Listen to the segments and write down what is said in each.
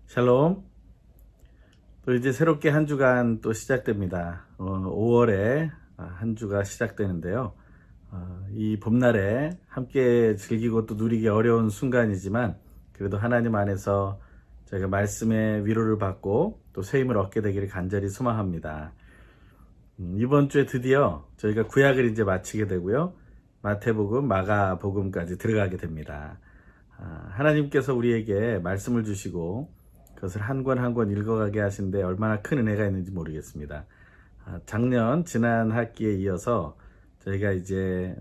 샬롬. 또 이제 새롭게 한 주간 또 시작됩니다. 5월에 한 주가 시작되는데요. 이 봄날에 함께 즐기고 또 누리기 어려운 순간이지만 그래도 하나님 안에서 저희가 말씀의 위로를 받고 또 새 힘을 얻게 되기를 간절히 소망합니다. 이번 주에 드디어 저희가 구약을 이제 마치게 되고요. 마태복음, 마가복음까지 들어가게 됩니다. 하나님께서 우리에게 말씀을 주시고 그것을 한 권 한 권 읽어가게 하신데 얼마나 큰 은혜가 있는지 모르겠습니다. 지난 학기에 이어서 저희가 이제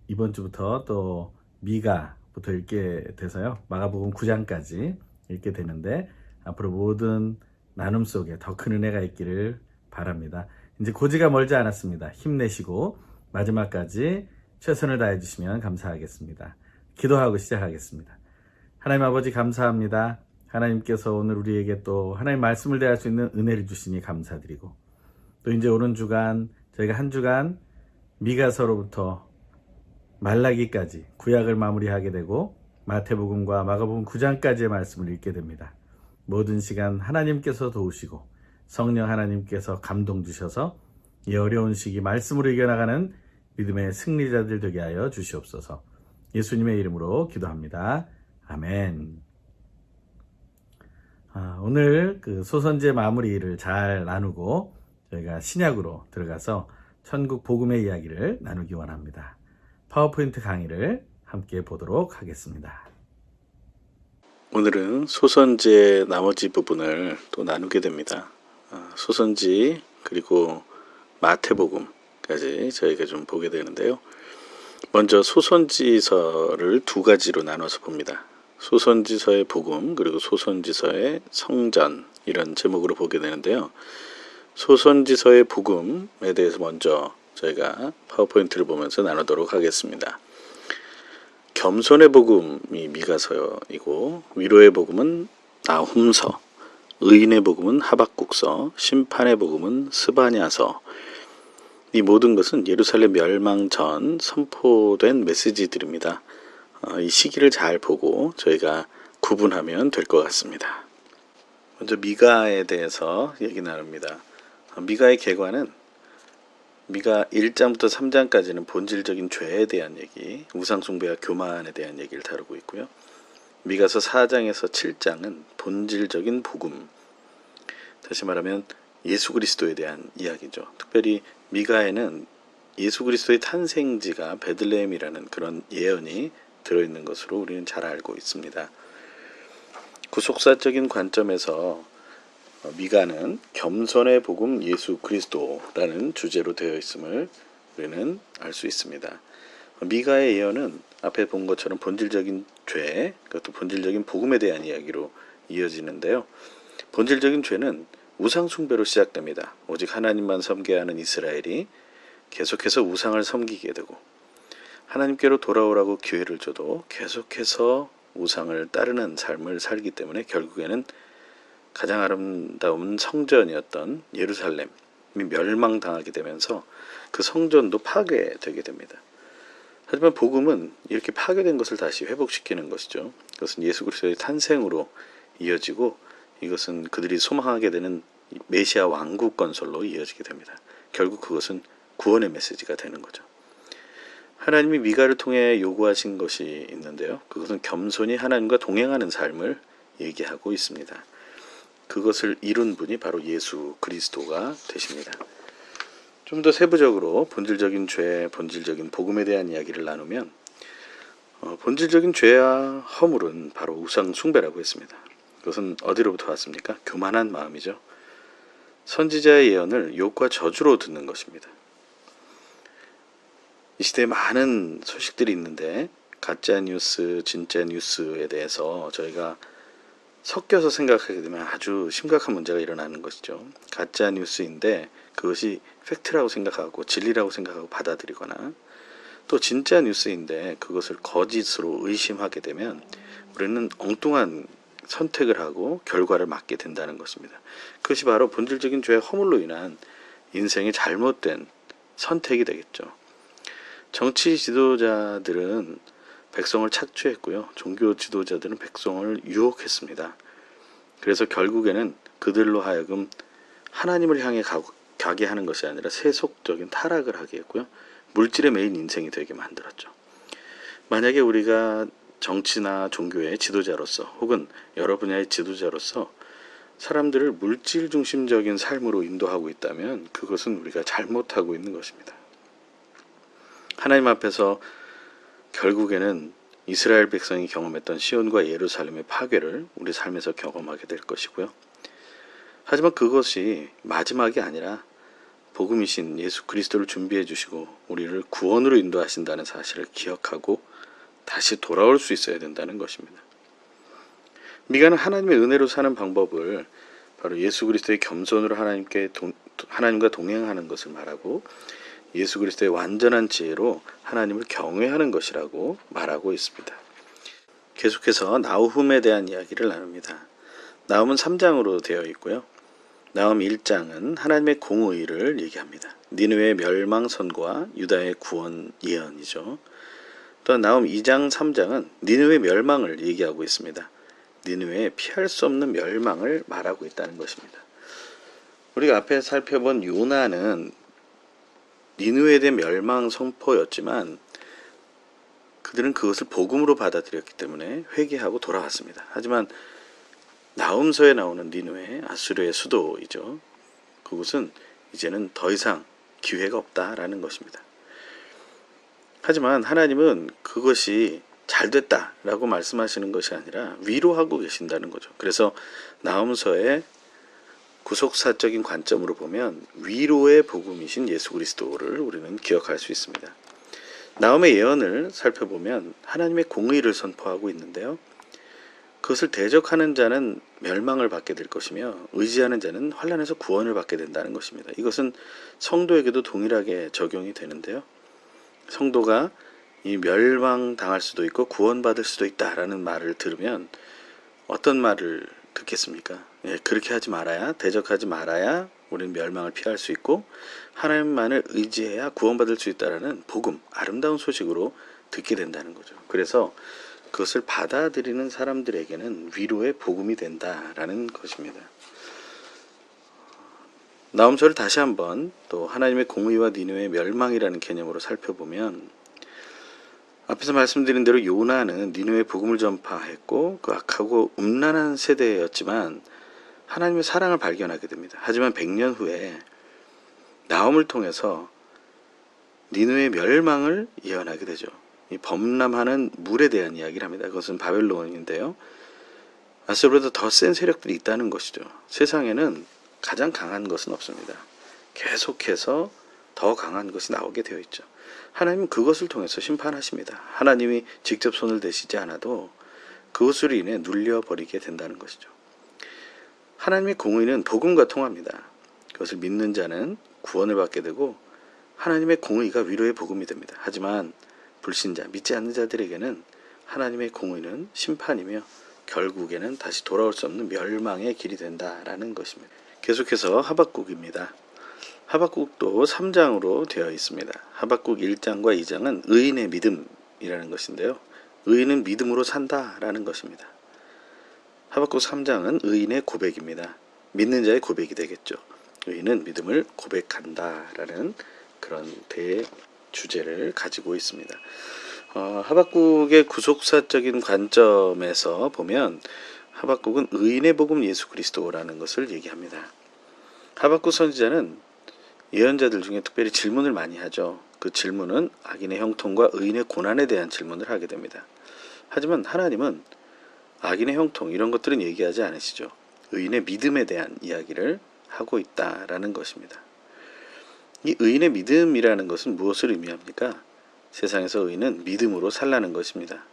이번 주부터 또 미가부터 읽게 돼서요. 마가복음 9장까지 읽게 되는데 앞으로 모든 나눔 속에 더 큰 은혜가 있기를 바랍니다. 이제 고지가 멀지 않았습니다. 힘내시고 마지막까지 최선을 다해 주시면 감사하겠습니다. 기도하고 시작하겠습니다. 하나님 아버지 감사합니다. 하나님께서 오늘 우리에게 또 하나님 말씀을 대할 수 있는 은혜를 주시니 감사드리고 또 이제 오는 주간 저희가 한 주간 미가서로부터 말라기까지 구약을 마무리하게 되고 마태복음과 마가복음 9장까지의 말씀을 읽게 됩니다. 모든 시간 하나님께서 도우시고 성령 하나님께서 감동 주셔서 이 어려운 시기 말씀으로 이겨나가는 믿음의 승리자들 되게 하여 주시옵소서. 예수님의 이름으로 기도합니다. 아멘. 오늘 그 소선제 마무리를 잘 나누고 저희가 신약으로 들어가서 천국 복음의 이야기를 나누기 원합니다. 파워포인트 강의를 함께 보도록 하겠습니다. 오늘은 소선지의 나머지 부분을 또 나누게 됩니다. 소선지 그리고 마태복음까지 저희가 좀 보게 되는데요. 먼저 소선지서를 두 가지로 나눠서 봅니다. 소선지서의 복음 그리고 소선지서의 성전 이런 제목으로 보게 되는데요. 소선지서의 복음에 대해서 먼저 저희가 파워포인트를 보면서 나누도록 하겠습니다. 겸손의 복음이 미가서이고 위로의 복음은 나훔서, 의인의 복음은 하박국서, 심판의 복음은 스바냐서. 이 모든 것은 예루살렘 멸망 전 선포된 메시지들입니다. 이 시기를 잘 보고 저희가 구분하면 될 것 같습니다. 먼저 미가에 대해서 얘기 나눕니다. 미가의 계관은 미가 1장부터 3장까지는 본질적인 죄에 대한 얘기, 우상숭배와 교만에 대한 얘기를 다루고 있고요. 미가서 4장에서 7장은 본질적인 복음, 다시 말하면 예수 그리스도에 대한 이야기죠. 특별히 미가에는 예수 그리스도의 탄생지가 베들레헴이라는 그런 예언이 들어있는 것으로 우리는 잘 알고 있습니다. 구속사적인 관점에서 미가는 겸손의 복음 예수 그리스도라는 주제로 되어 있음을 우리는 알 수 있습니다. 미가의 예언은 앞에 본 것처럼 본질적인 죄, 그것도 본질적인 복음에 대한 이야기로 이어지는데요. 본질적인 죄는 우상 숭배로 시작됩니다. 오직 하나님만 섬겨야 하는 이스라엘이 계속해서 우상을 섬기게 되고 하나님께로 돌아오라고 기회를 줘도 계속해서 우상을 따르는 삶을 살기 때문에 결국에는 가장 아름다운 성전이었던 예루살렘이 멸망당하게 되면서 그 성전도 파괴되게 됩니다. 하지만 복음은 이렇게 파괴된 것을 다시 회복시키는 것이죠. 그것은 예수 그리스도의 탄생으로 이어지고 이것은 그들이 소망하게 되는 메시아 왕국 건설로 이어지게 됩니다. 결국 그것은 구원의 메시지가 되는 거죠. 하나님이 미가를 통해 요구하신 것이 있는데요. 그것은 겸손히 하나님과 동행하는 삶을 얘기하고 있습니다. 그것을 이룬 분이 바로 예수 그리스도가 되십니다. 좀 더 세부적으로 본질적인 죄, 본질적인 복음에 대한 이야기를 나누면 본질적인 죄와 허물은 바로 우상 숭배라고 했습니다. 그것은 어디로부터 왔습니까? 교만한 마음이죠. 선지자의 예언을 욕과 저주로 듣는 것입니다. 이 시대에 많은 소식들이 있는데 가짜 뉴스, 진짜 뉴스에 대해서 저희가 섞여서 생각하게 되면 아주 심각한 문제가 일어나는 것이죠. 가짜 뉴스인데 그것이 팩트라고 생각하고 진리라고 생각하고 받아들이거나 또 진짜 뉴스인데 그것을 거짓으로 의심하게 되면 우리는 엉뚱한 선택을 하고 결과를 맞게 된다는 것입니다. 그것이 바로 본질적인 죄의 허물로 인한 인생의 잘못된 선택이 되겠죠. 정치 지도자들은 백성을 착취했고요. 종교 지도자들은 백성을 유혹했습니다. 그래서 결국에는 그들로 하여금 하나님을 향해 가게 하는 것이 아니라 세속적인 타락을 하게 했고요. 물질에 매인 인생이 되게 만들었죠. 만약에 우리가 정치나 종교의 지도자로서 혹은 여러 분야의 지도자로서 사람들을 물질 중심적인 삶으로 인도하고 있다면 그것은 우리가 잘못하고 있는 것입니다. 하나님 앞에서 결국에는 이스라엘 백성이 경험했던 시온과 예루살렘의 파괴를 우리 삶에서 경험하게 될 것이고요. 하지만 그것이 마지막이 아니라 복음이신 예수 그리스도를 준비해 주시고 우리를 구원으로 인도하신다는 사실을 기억하고 다시 돌아올 수 있어야 된다는 것입니다. 미가는 하나님의 은혜로 사는 방법을 바로 예수 그리스도의 겸손으로 하나님과 동행하는 것을 말하고 예수 그리스도의 완전한 지혜로 하나님을 경외하는 것이라고 말하고 있습니다. 계속해서 나훔에 대한 이야기를 나눕니다. 나훔은 3장으로 되어 있고요. 나훔 1장은 하나님의 공의를 얘기합니다. 니느웨의 멸망 선고와 유다의 구원 예언이죠. 또한 나훔 2장 3장은 니느웨의 멸망을 얘기하고 있습니다. 니느웨의 피할 수 없는 멸망을 말하고 있다는 것입니다. 우리가 앞에 살펴본 요나는 니느웨에 대한 멸망 선포였지만 그들은 그것을 복음으로 받아들였기 때문에 회개하고 돌아왔습니다. 하지만 나훔서에 나오는 니느웨, 아수르의 수도이죠. 그곳은 이제는 더 이상 기회가 없다라는 것입니다. 하지만 하나님은 그것이 잘 됐다라고 말씀하시는 것이 아니라 위로하고 계신다는 거죠. 그래서 나훔서의 구속사적인 관점으로 보면 위로의 복음이신 예수 그리스도를 우리는 기억할 수 있습니다. 나훔의 예언을 살펴보면 하나님의 공의를 선포하고 있는데요. 그것을 대적하는 자는 멸망을 받게 될 것이며 의지하는 자는 환난에서 구원을 받게 된다는 것입니다. 이것은 성도에게도 동일하게 적용이 되는데요. 성도가 이 멸망당할 수도 있고 구원받을 수도 있다라는 말을 들으면 어떤 말을 듣겠습니까? 그렇게 하지 말아야, 대적하지 말아야 우리는 멸망을 피할 수 있고 하나님만을 의지해야 구원받을 수 있다라는 복음, 아름다운 소식으로 듣게 된다는 거죠. 그래서 그것을 받아들이는 사람들에게는 위로의 복음이 된다라는 것입니다. 나훔서를 다시 한번 또 하나님의 공의와 니느웨의 멸망이라는 개념으로 살펴보면 앞에서 말씀드린 대로 요나는 니느웨의 복음을 전파했고 그 악하고 음란한 세대였지만 하나님의 사랑을 발견하게 됩니다. 하지만 100년 후에 나훔을 통해서 니느웨의 멸망을 예언하게 되죠. 이 범람하는 물에 대한 이야기를 합니다. 그것은 바벨론인데요. 아수르보다 더 센 세력들이 있다는 것이죠. 세상에는 가장 강한 것은 없습니다. 계속해서 더 강한 것이 나오게 되어 있죠. 하나님은 그것을 통해서 심판하십니다. 하나님이 직접 손을 대시지 않아도 그것으로 인해 눌려버리게 된다는 것이죠. 하나님의 공의는 복음과 통합니다. 그것을 믿는 자는 구원을 받게 되고 하나님의 공의가 위로의 복음이 됩니다. 하지만 불신자, 믿지 않는 자들에게는 하나님의 공의는 심판이며 결국에는 다시 돌아올 수 없는 멸망의 길이 된다라는 것입니다. 계속해서 하박국입니다. 하박국도 3장으로 되어 있습니다. 하박국 1장과 2장은 의인의 믿음이라는 것인데요. 의인은 믿음으로 산다라는 것입니다. 하박국 3장은 의인의 고백입니다. 믿는 자의 고백이 되겠죠. 의인은 믿음을 고백한다라는 그런 대주제를 가지고 있습니다. 하박국의 구속사적인 관점에서 보면 하박국은 의인의 복음 예수 그리스도라는 것을 얘기합니다. 하박국 선지자는 예언자들 중에 특별히 질문을 많이 하죠. 그 질문은 악인의 형통과 의인의 고난에 대한 질문을 하게 됩니다. 하지만 하나님은 악인의 형통 이런 것들은 얘기하지 않으시죠. 의인의 믿음에 대한 이야기를 하고 있다라는 것입니다. 이 의인의 믿음이라는 것은 무엇을 의미합니까? 세상에서 의인은 믿음으로 살라는 것입니다.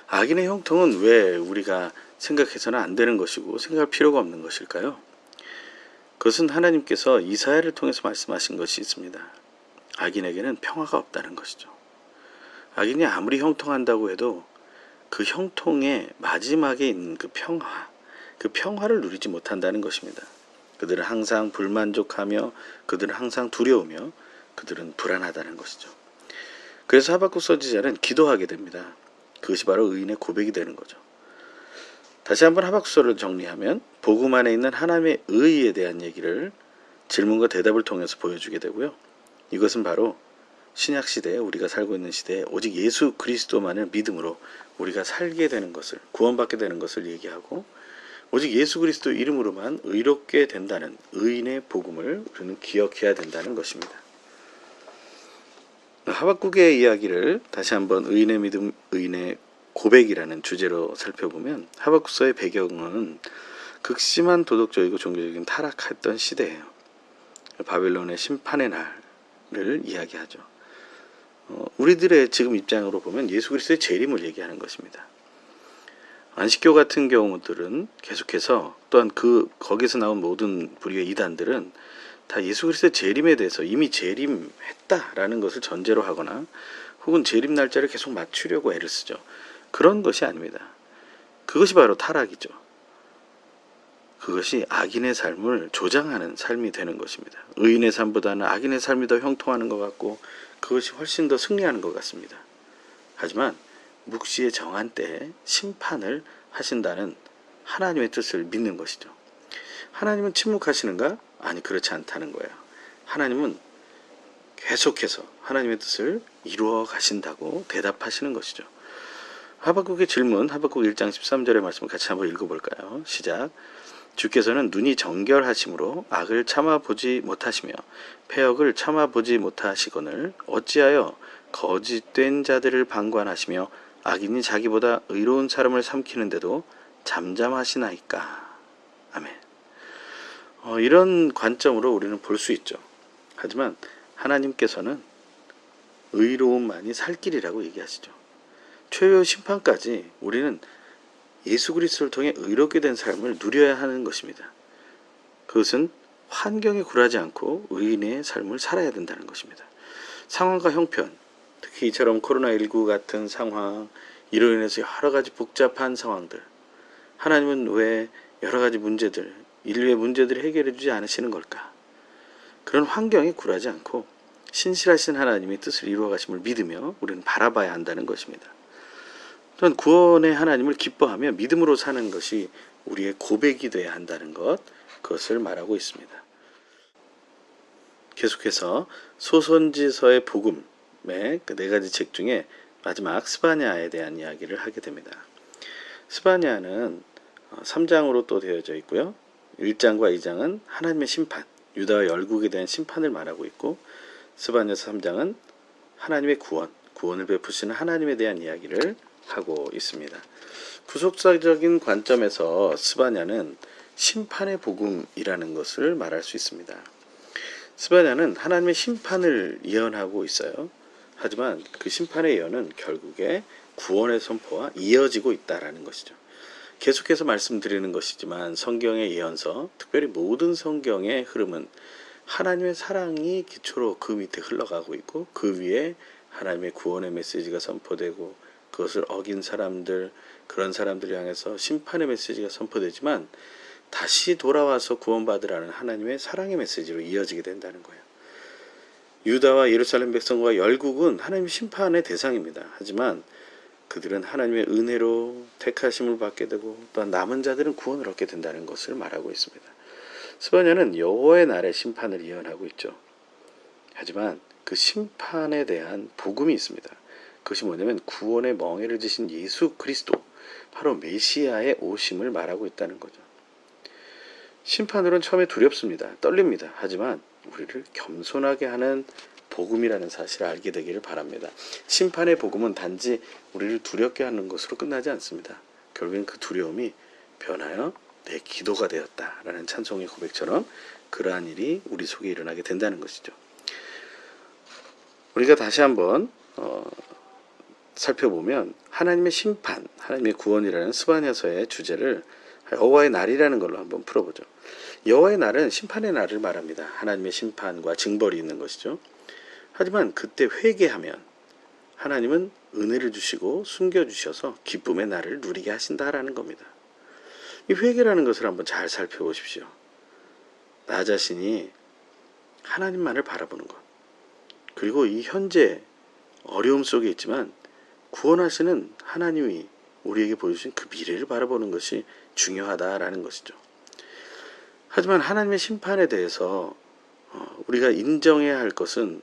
악인의 형통은 왜 우리가 생각해서는 안 되는 것이고 생각할 필요가 없는 것일까요? 그것은 하나님께서 이사야를 통해서 말씀하신 것이 있습니다. 악인에게는 평화가 없다는 것이죠. 악인이 아무리 형통한다고 해도 그 형통의 마지막에 있는 그 평화를 누리지 못한다는 것입니다. 그들은 항상 불만족하며 그들은 항상 두려우며 그들은 불안하다는 것이죠. 그래서 하박국 선지자는 기도하게 됩니다. 그것이 바로 의인의 고백이 되는 거죠. 다시 한번 하박국서를 정리하면 복음 안에 있는 하나님의 의에 대한 얘기를 질문과 대답을 통해서 보여주게 되고요. 이것은 바로 신약시대에 우리가 살고 있는 시대에 오직 예수 그리스도만을 믿음으로 우리가 살게 되는 것을, 구원받게 되는 것을 얘기하고, 오직 예수 그리스도 이름으로만 의롭게 된다는 의인의 복음을 우리는 기억해야 된다는 것입니다. 하박국의 이야기를 다시 한번 의인의 믿음, 의인의 고백이라는 주제로 살펴보면 하박국서의 배경은 극심한 도덕적이고 종교적인 타락했던 시대예요. 바벨론의 심판의 날을 이야기하죠. 우리들의 지금 입장으로 보면 예수 그리스도의 재림을 얘기하는 것입니다. 안식교 같은 경우들은 계속해서, 또한 거기서 나온 모든 불의의 이단들은 다 예수 그리스도의 재림에 대해서 이미 재림했다라는 것을 전제로 하거나 혹은 재림 날짜를 계속 맞추려고 애를 쓰죠. 그런 것이 아닙니다. 그것이 바로 타락이죠. 그것이 악인의 삶을 조장하는 삶이 되는 것입니다. 의인의 삶보다는 악인의 삶이 더 형통하는 것 같고 그것이 훨씬 더 승리하는 것 같습니다. 하지만 묵시의 정한 때에 심판을 하신다는 하나님의 뜻을 믿는 것이죠. 하나님은 침묵하시는가? 아니, 그렇지 않다는 거예요. 하나님은 계속해서 하나님의 뜻을 이루어 가신다고 대답하시는 것이죠. 하박국의 질문, 하박국 1장 13절의 말씀을 같이 한번 읽어볼까요? 시작. 주께서는 눈이 정결하심으로 악을 참아보지 못하시며 패역을 참아보지 못하시거늘 어찌하여 거짓된 자들을 방관하시며 악인이 자기보다 의로운 사람을 삼키는데도 잠잠하시나이까. 아멘. 이런 관점으로 우리는 볼 수 있죠. 하지만 하나님께서는 의로움만이 살 길이라고 얘기하시죠. 최후의 심판까지 우리는 예수 그리스도를 통해 의롭게 된 삶을 누려야 하는 것입니다. 그것은 환경에 굴하지 않고 의인의 삶을 살아야 된다는 것입니다. 상황과 형편, 특히 이처럼 코로나19 같은 상황, 이로 인해서 여러 가지 복잡한 상황들, 하나님은 왜 여러 가지 문제들, 인류의 문제들을 해결해 주지 않으시는 걸까? 그런 환경에 굴하지 않고 신실하신 하나님의 뜻을 이루어 가심을 믿으며 우리는 바라봐야 한다는 것입니다. 또한 구원의 하나님을 기뻐하며 믿음으로 사는 것이 우리의 고백이 되어야 한다는 것, 그것을 말하고 있습니다. 계속해서 소선지서의 복음의 그 4가지 책 중에 마지막 스바냐에 대한 이야기를 하게 됩니다. 스바냐는 3장으로 또 되어져 있고요. 1장과 2장은 하나님의 심판, 유다와 열국에 대한 심판을 말하고 있고, 스바냐서 3장은 하나님의 구원을 베푸시는 하나님에 대한 이야기를 하고 있습니다. 구속사적인 관점에서 스바냐는 심판의 복음이라는 것을 말할 수 있습니다. 스바냐는 하나님의 심판을 예언하고 있어요. 하지만 그 심판의 예언은 결국에 구원의 선포와 이어지고 있다라는 것이죠. 계속해서 말씀드리는 것이지만 성경의 예언서, 특별히 모든 성경의 흐름은 하나님의 사랑이 기초로 그 밑에 흘러가고 있고, 그 위에 하나님의 구원의 메시지가 선포되고, 그것을 어긴 사람들, 그런 사람들을 향해서 심판의 메시지가 선포되지만 다시 돌아와서 구원받으라는 하나님의 사랑의 메시지로 이어지게 된다는 거예요. 유다와 예루살렘 백성과 열국은 하나님의 심판의 대상입니다. 하지만 그들은 하나님의 은혜로 택하심을 받게 되고, 또한 남은 자들은 구원을 얻게 된다는 것을 말하고 있습니다. 스바냐는 여호와의 날의 심판을 예언하고 있죠. 하지만 그 심판에 대한 복음이 있습니다. 그것이 뭐냐면 구원의 멍에를 지신 예수 그리스도, 바로 메시아의 오심을 말하고 있다는 거죠. 심판으로는 처음에 두렵습니다. 떨립니다. 하지만 우리를 겸손하게 하는 복음이라는 사실을 알게 되기를 바랍니다. 심판의 복음은 단지 우리를 두렵게 하는 것으로 끝나지 않습니다. 결국엔 그 두려움이 변하여 내 기도가 되었다라는 찬송의 고백처럼 그러한 일이 우리 속에 일어나게 된다는 것이죠. 우리가 다시 한번 살펴보면 하나님의 심판, 하나님의 구원이라는 스바냐서의 주제를 여호와의 날이라는 걸로 한번 풀어보죠. 여호와의 날은 심판의 날을 말합니다. 하나님의 심판과 징벌이 있는 것이죠. 하지만 그때 회개하면 하나님은 은혜를 주시고 숨겨주셔서 기쁨의 날을 누리게 하신다라는 겁니다. 이 회개라는 것을 한번 잘 살펴보십시오. 나 자신이 하나님만을 바라보는 것, 그리고 이 현재 어려움 속에 있지만 구원하시는 하나님이 우리에게 보여주신 그 미래를 바라보는 것이 중요하다라는 것이죠. 하지만 하나님의 심판에 대해서 우리가 인정해야 할 것은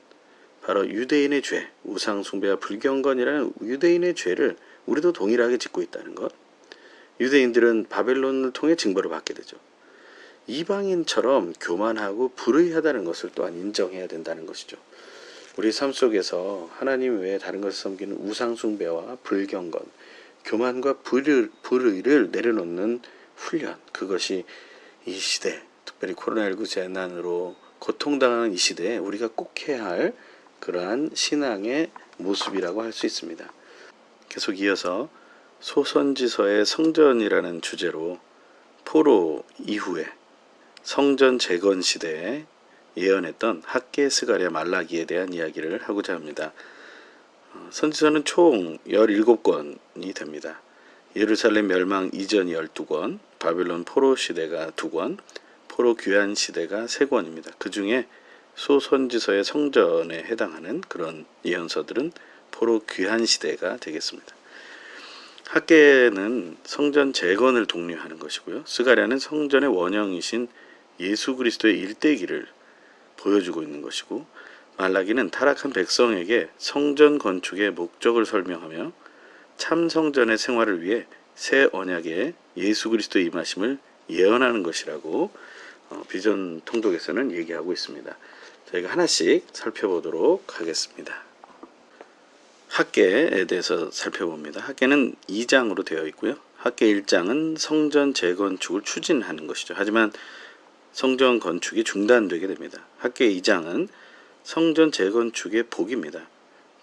바로 유대인의 죄, 우상숭배와 불경건이라는 유대인의 죄를 우리도 동일하게 짓고 있다는 것. 유대인들은 바벨론을 통해 징벌을 받게 되죠. 이방인처럼 교만하고 불의하다는 것을 또한 인정해야 된다는 것이죠. 우리 삶 속에서 하나님 외에 다른 것을 섬기는 우상숭배와 불경건, 교만과 불의를 내려놓는 훈련, 그것이 이 시대, 특별히 코로나19 재난으로 고통당하는 이 시대에 우리가 꼭 해야 할 그러한 신앙의 모습이라고 할 수 있습니다. 계속 이어서 소선지서의 성전이라는 주제로 포로 이후에 성전 재건 시대에 예언했던 학개, 스가랴, 말라기에 대한 이야기를 하고자 합니다. 선지서는 총 17권이 됩니다. 예루살렘 멸망 이전이 12권, 바벨론 포로 시대가 2권, 포로 귀환 시대가 3권입니다. 그 중에 소선지서의 성전에 해당하는 그런 예언서들은 포로 귀환 시대가 되겠습니다. 학개는 성전 재건을 독려하는 것이고요. 스가랴는 성전의 원형이신 예수 그리스도의 일대기를 보여주고 있는 것이고, 말라기는 타락한 백성에게 성전 건축의 목적을 설명하며 참 성전의 생활을 위해 새 언약의 예수 그리스도의 임하심을 예언하는 것이라고 비전 통독에서는 얘기하고 있습니다. 저희가 하나씩 살펴보도록 하겠습니다. 학개에 대해서 살펴봅니다. 학개는 2장으로 되어 있고요. 학개 1장은 성전 재건축을 추진하는 것이죠. 하지만 성전 건축이 중단되게 됩니다. 학개 2장은 성전 재건축의 복입니다.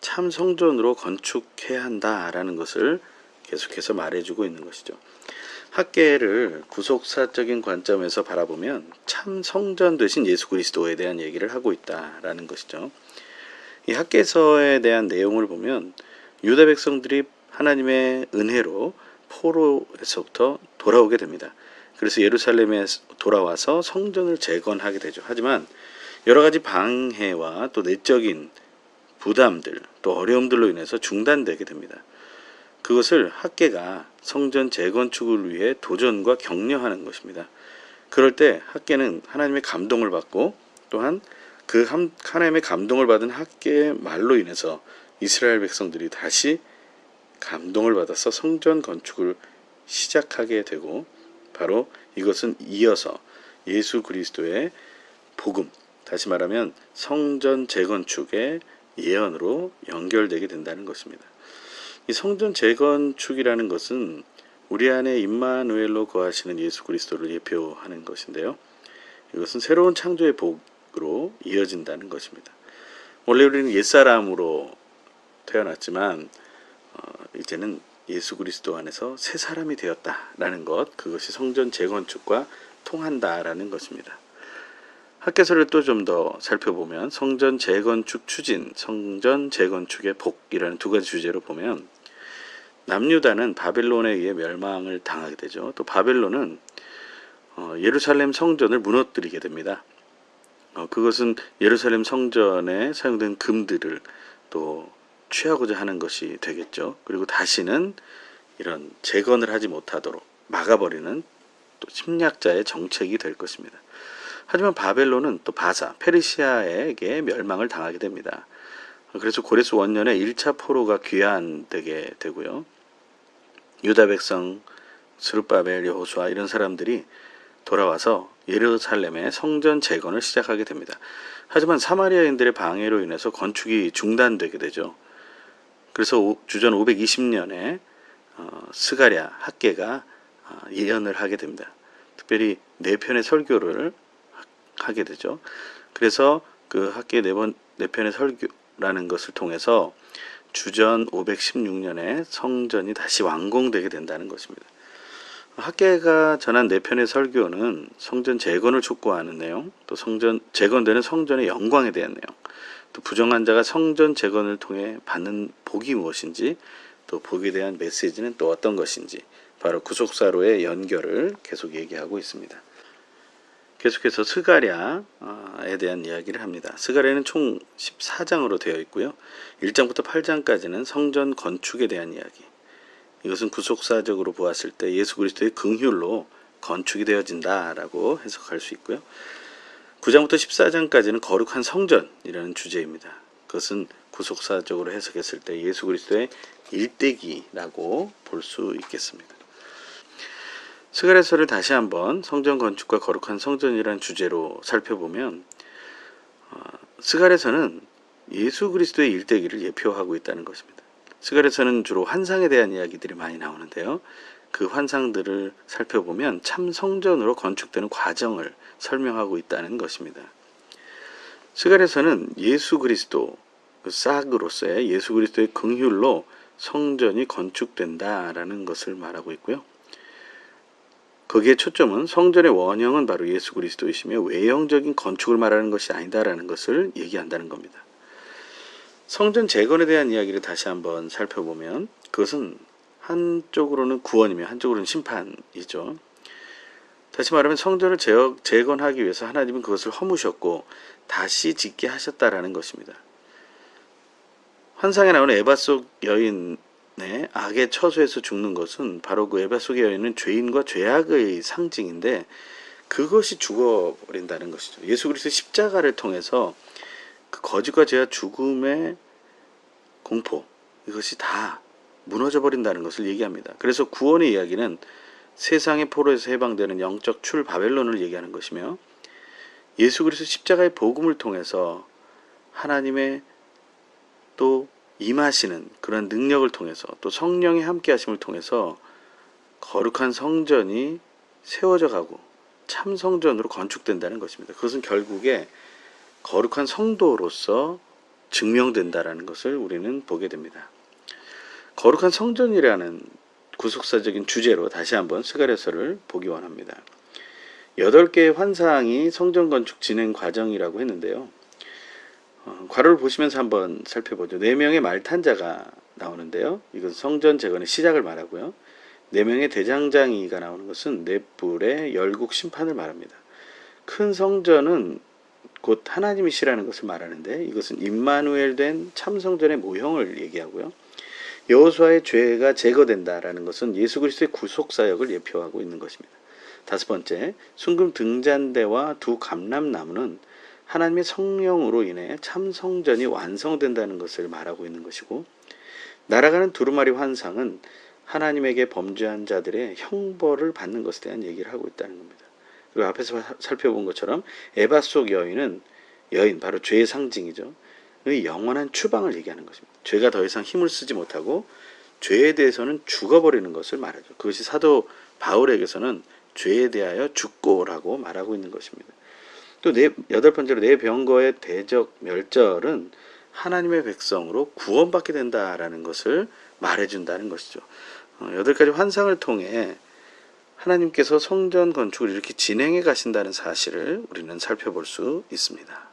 참 성전으로 건축해야 한다라는 것을 계속해서 말해주고 있는 것이죠. 학개를 구속사적인 관점에서 바라보면 참 성전 되신 예수 그리스도에 대한 얘기를 하고 있다라는 것이죠. 이 학개서에 대한 내용을 보면 유다 백성들이 하나님의 은혜로 포로에서부터 돌아오게 됩니다. 그래서 예루살렘에 돌아와서 성전을 재건하게 되죠. 하지만 여러 가지 방해와 또 내적인 부담들, 또 어려움들로 인해서 중단되게 됩니다. 그것을 학개가 성전 재건축을 위해 도전과 격려하는 것입니다. 그럴 때 학개는 하나님의 감동을 받고 또한 그 하나님의 감동을 받은 학개의 말로 인해서 이스라엘 백성들이 다시 감동을 받아서 성전 건축을 시작하게 되고, 바로 이것은 이어서 예수 그리스도의 복음, 다시 말하면 성전 재건축의 예언으로 연결되게 된다는 것입니다. 이 성전 재건축이라는 것은 우리 안에 임마누엘로 거하시는 예수 그리스도를 예표하는 것인데요. 이것은 새로운 창조의 복으로 이어진다는 것입니다. 원래 우리는 옛사람으로 태어났지만 이제는 예수 그리스도 안에서 새 사람이 되었다라는 것, 그것이 성전 재건축과 통한다라는 것입니다. 학개서를 또 좀 더 살펴보면 성전 재건축 추진, 성전 재건축의 복이라는 두 가지 주제로 보면 남유다는 바벨론에 의해 멸망을 당하게 되죠. 또 바벨론은 예루살렘 성전을 무너뜨리게 됩니다. 그것은 예루살렘 성전에 사용된 금들을 또 취하고자 하는 것이 되겠죠. 그리고 다시는 이런 재건을 하지 못하도록 막아버리는 또 침략자의 정책이 될 것입니다. 하지만 바벨론은 또 바사, 페르시아에게 멸망을 당하게 됩니다. 그래서 고레스 원년에 1차 포로가 귀환되게 되고요. 유다 백성, 스룹바벨, 여호수아 이런 사람들이 돌아와서 예루살렘의 성전 재건을 시작하게 됩니다. 하지만 사마리아인들의 방해로 인해서 건축이 중단되게 되죠. 그래서 주전 520년에 스가랴, 학개가 예언을 하게 됩니다. 특별히 4편의 설교를 하게 되죠. 그래서 그 학개 4편의 설교라는 것을 통해서 주전 516년에 성전이 다시 완공되게 된다는 것입니다. 학개가 전한 4편의 설교는 성전 재건을 촉구하는 내용, 또 성전 재건되는 성전의 영광에 대한 내용, 또 부정한 자가 성전 재건을 통해 받는 복이 무엇인지, 또 복에 대한 메시지는 또 어떤 것인지, 바로 구속사로의 연결을 계속 얘기하고 있습니다. 계속해서 스가랴에 대한 이야기를 합니다. 스가랴는 총 14장으로 되어 있고요. 1장부터 8장까지는 성전 건축에 대한 이야기, 이것은 구속사적으로 보았을 때 예수 그리스도의 긍휼로 건축이 되어진다라고 해석할 수 있고요. 9장부터 14장까지는 거룩한 성전이라는 주제입니다. 그것은 구속사적으로 해석했을 때 예수 그리스도의 일대기라고 볼 수 있겠습니다. 스가랴서를 다시 한번 성전 건축과 거룩한 성전이라는 주제로 살펴보면 스가랴서는 예수 그리스도의 일대기를 예표하고 있다는 것입니다. 스가랴서는 주로 환상에 대한 이야기들이 많이 나오는데요. 그 환상들을 살펴보면 참 성전으로 건축되는 과정을 설명하고 있다는 것입니다. 스가랴서는 예수 그리스도, 싹으로서의 예수 그리스도의 긍휼로 성전이 건축된다라는 것을 말하고 있고요. 거기에 초점은 성전의 원형은 바로 예수 그리스도이시며 외형적인 건축을 말하는 것이 아니다라는 것을 얘기한다는 겁니다. 성전 재건에 대한 이야기를 다시 한번 살펴보면 그것은 한쪽으로는 구원이며 한쪽으로는 심판이죠. 다시 말하면 성전을 재건하기 위해서 하나님은 그것을 허무셨고 다시 짓게 하셨다라는 것입니다. 환상에 나오는 에바 속 여인의 악의 처소에서 죽는 것은 바로 그 에바 속의 여인은 죄인과 죄악의 상징인데 그것이 죽어버린다는 것이죠. 예수 그리스도의 십자가를 통해서 그 거짓과 죄와 죽음의 공포, 이것이 다 무너져 버린다는 것을 얘기합니다. 그래서 구원의 이야기는 세상의 포로에서 해방되는 영적 출 바벨론을 얘기하는 것이며 예수 그리스도 십자가의 복음을 통해서 하나님의 또 임하시는 그런 능력을 통해서 또 성령의 함께 하심을 통해서 거룩한 성전이 세워져 가고 참 성전으로 건축된다는 것입니다. 그것은 결국에 거룩한 성도로서 증명된다라는 것을 우리는 보게 됩니다. 거룩한 성전이라는 구속사적인 주제로 다시 한번 스가랴서를 보기 원합니다. 8개의 환상이 성전 건축 진행 과정이라고 했는데요. 괄호를 보시면서 한번 살펴보죠. 4명의 말탄자가 나오는데요. 이것은 성전 재건의 시작을 말하고요. 4명의 대장장이가 나오는 것은 넷불의 열국 심판을 말합니다. 큰 성전은 곧 하나님이시라는 것을 말하는데 이것은 임마누엘 된 참성전의 모형을 얘기하고요. 여호수아의 죄가 제거된다라는 것은 예수 그리스도의 구속사역을 예표하고 있는 것입니다. 5번째, 순금 등잔대와 2 감람나무는 하나님의 성령으로 인해 참 성전이 완성된다는 것을 말하고 있는 것이고 날아가는 두루마리 환상은 하나님에게 범죄한 자들의 형벌을 받는 것에 대한 얘기를 하고 있다는 겁니다. 그리고 앞에서 살펴본 것처럼 에바 속 여인 바로 죄의 상징이죠. 의 영원한 추방을 얘기하는 것입니다. 죄가 더 이상 힘을 쓰지 못하고 죄에 대해서는 죽어버리는 것을 말하죠. 그것이 사도 바울에게서는 죄에 대하여 죽고라고 말하고 있는 것입니다. 또 8번째로 내 병거의 대적 멸절은 하나님의 백성으로 구원받게 된다라는 것을 말해준다는 것이죠. 8가지 환상을 통해 하나님께서 성전 건축을 이렇게 진행해 가신다는 사실을 우리는 살펴볼 수 있습니다.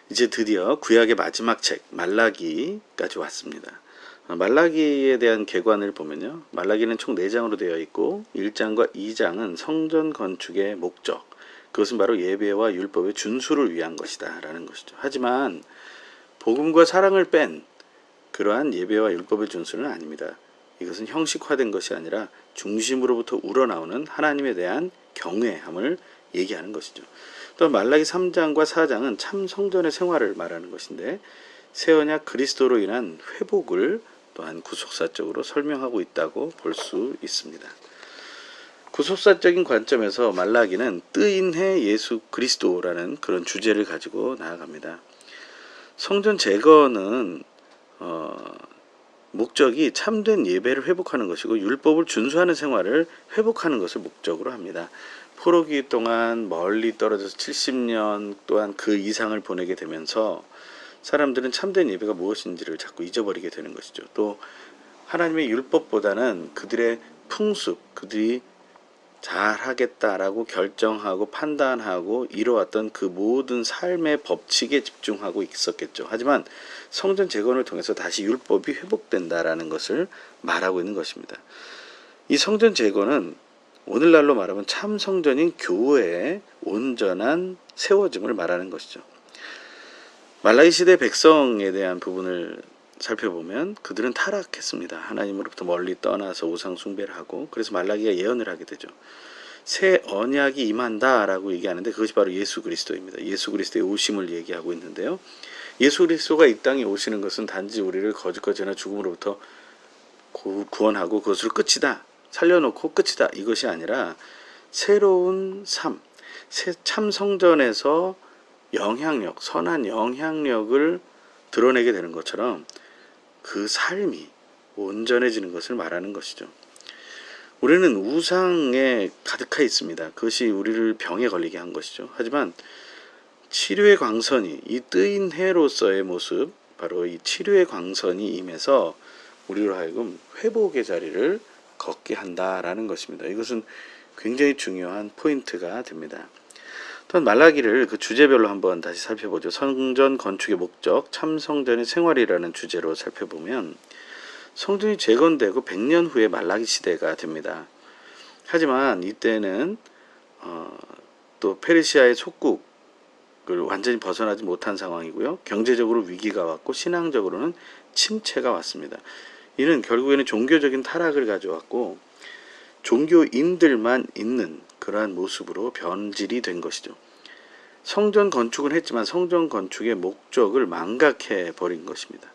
이제 드디어 구약의 마지막 책 말라기까지 왔습니다. 말라기에 대한 개관을 보면요. 말라기는 총 4장으로 되어 있고 1장과 2장은 성전 건축의 목적, 그것은 바로 예배와 율법의 준수를 위한 것이다 라는 것이죠. 하지만 복음과 사랑을 뺀 그러한 예배와 율법의 준수는 아닙니다. 이것은 형식화된 것이 아니라 중심으로부터 우러나오는 하나님에 대한 경외함을 얘기하는 것이죠. 또 말라기 3장과 4장은 참 성전의 생활을 말하는 것인데 새 언약 그리스도로 인한 회복을 또한 구속사적으로 설명하고 있다고 볼 수 있습니다. 구속사적인 관점에서 말라기는 뜨인해 예수 그리스도라는 그런 주제를 가지고 나아갑니다. 성전 재건은 목적이 참된 예배를 회복하는 것이고 율법을 준수하는 생활을 회복하는 것을 목적으로 합니다. 포로기 동안 멀리 떨어져서 70년 또한 그 이상을 보내게 되면서 사람들은 참된 예배가 무엇인지를 자꾸 잊어버리게 되는 것이죠. 또 하나님의 율법보다는 그들의 풍습, 그들이 잘하겠다라고 결정하고 판단하고 이뤄왔던 그 모든 삶의 법칙에 집중하고 있었겠죠. 하지만 성전 재건을 통해서 다시 율법이 회복된다라는 것을 말하고 있는 것입니다. 이 성전 재건은 오늘날로 말하면 참 성전인 교회의 온전한 세워짐을 말하는 것이죠. 말라기 시대 백성에 대한 부분을 살펴보면 그들은 타락했습니다. 하나님으로부터 멀리 떠나서 우상 숭배를 하고, 그래서 말라기가 예언을 하게 되죠. 새 언약이 임한다 라고 얘기하는데 그것이 바로 예수 그리스도입니다. 예수 그리스도의 오심을 얘기하고 있는데요. 예수 그리스도가 이 땅에 오시는 것은 단지 우리를 거짓과 죄나 죽음으로부터 구원하고 그것으로 끝이다, 살려놓고 끝이다, 이것이 아니라 새로운 삶, 참 성전에서 영향력, 선한 영향력을 드러내게 되는 것처럼 그 삶이 온전해지는 것을 말하는 것이죠. 우리는 우상에 가득해 있습니다. 그것이 우리를 병에 걸리게 한 것이죠. 하지만 치료의 광선이, 이 뜨인 해로서의 모습, 바로 이 치료의 광선이 임해서 우리로 하여금 회복의 자리를 걷게 한다라는 것입니다. 이것은 굉장히 중요한 포인트가 됩니다. 또한 말라기를 그 주제별로 한번 다시 살펴보죠. 성전 건축의 목적, 참성전의 생활이라는 주제로 살펴보면 성전이 재건되고 100년 후에 말라기 시대가 됩니다. 하지만 이때는 또 페르시아의 속국을 완전히 벗어나지 못한 상황이고요. 경제적으로 위기가 왔고 신앙적으로는 침체가 왔습니다. 이는 결국에는 종교적인 타락을 가져왔고 종교인들만 있는 그러한 모습으로 변질이 된 것이죠. 성전 건축은 했지만 성전 건축의 목적을 망각해 버린 것입니다.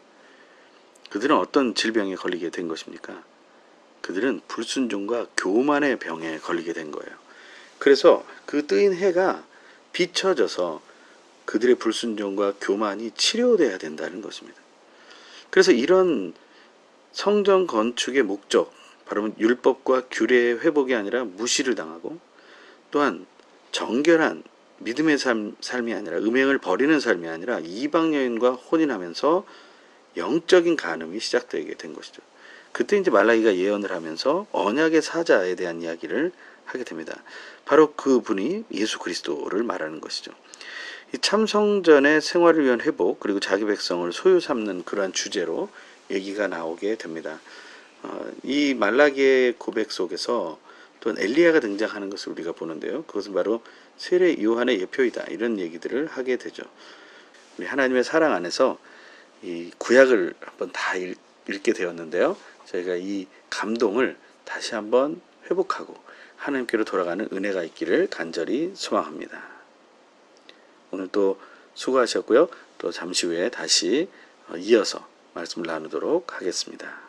그들은 어떤 질병에 걸리게 된 것입니까? 그들은 불순종과 교만의 병에 걸리게 된 거예요. 그래서 그 뜨인 해가 비춰져서 그들의 불순종과 교만이 치료돼야 된다는 것입니다. 그래서 이런 성전 건축의 목적, 바로 율법과 규례의 회복이 아니라 무시를 당하고, 또한 정결한 믿음의 삶이 아니라, 음행을 버리는 삶이 아니라 이방 여인과 혼인하면서 영적인 간음이 시작되게 된 것이죠. 그때 이제 말라기가 예언을 하면서 언약의 사자에 대한 이야기를 하게 됩니다. 바로 그분이 예수 그리스도를 말하는 것이죠. 이 참성전의 생활을 위한 회복, 그리고 자기 백성을 소유 삼는 그러한 주제로 얘기가 나오게 됩니다. 이 말라기의 고백 속에서 또한 엘리야가 등장하는 것을 우리가 보는데요. 그것은 바로 세례 요한의 예표이다, 이런 얘기들을 하게 되죠. 우리 하나님의 사랑 안에서 이 구약을 한번 다 읽게 되었는데요. 저희가 이 감동을 다시 한번 회복하고 하나님께로 돌아가는 은혜가 있기를 간절히 소망합니다. 오늘 또 수고하셨고요. 또 잠시 후에 다시 이어서 말씀을 나누도록 하겠습니다.